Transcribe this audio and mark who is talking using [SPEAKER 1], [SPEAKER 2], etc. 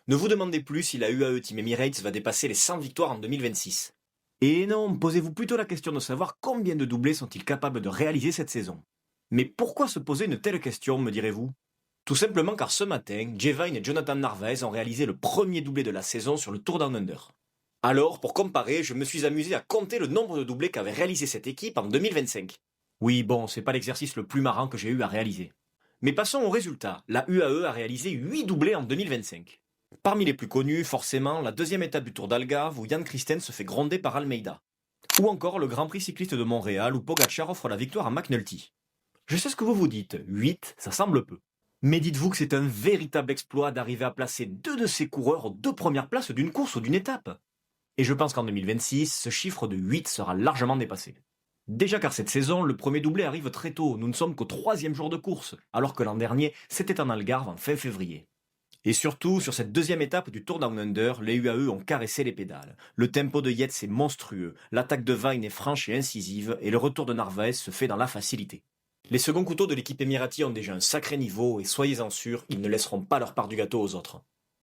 [SPEAKER 1] Ne vous demandez plus si la UAE Team Emirates va dépasser les 100 victoires en 2026. Et non, posez-vous plutôt la question de savoir combien de doublés sont-ils capables de réaliser cette saison. Mais pourquoi se poser une telle question, me direz-vous? Tout simplement car ce matin, Jevine et Jonathan Narvaez ont réalisé le premier doublé de la saison sur le Tour Down Under. Alors, pour comparer, je me suis amusé à compter le nombre de doublés qu'avait réalisé cette équipe en 2025. Oui, bon, c'est pas l'exercice le plus marrant que j'ai eu à réaliser. Mais passons au résultat. La UAE a réalisé 8 doublés en 2025. Parmi les plus connus, forcément, la deuxième étape du Tour d'Algarve où Jan Christen se fait gronder par Almeida. Ou encore le Grand Prix cycliste de Montréal où Pogacar offre la victoire à McNulty. Je sais ce que vous vous dites, 8, ça semble peu. Mais dites-vous que c'est un véritable exploit d'arriver à placer deux de ces coureurs aux deux premières places d'une course ou d'une étape. Et je pense qu'en 2026, ce chiffre de 8 sera largement dépassé. Déjà car cette saison, le premier doublé arrive très tôt, nous ne sommes qu'au troisième jour de course, alors que l'an dernier, c'était en Algarve en fin février. Et surtout, sur cette deuxième étape du Tour Down Under, les UAE ont caressé les pédales. Le tempo de Yates est monstrueux, l'attaque de Vine est franche et incisive, et le retour de Narvaez se fait dans la facilité. Les seconds couteaux de l'équipe émirati ont déjà un sacré niveau, et soyez-en sûrs, ils ne laisseront pas leur part du gâteau aux autres.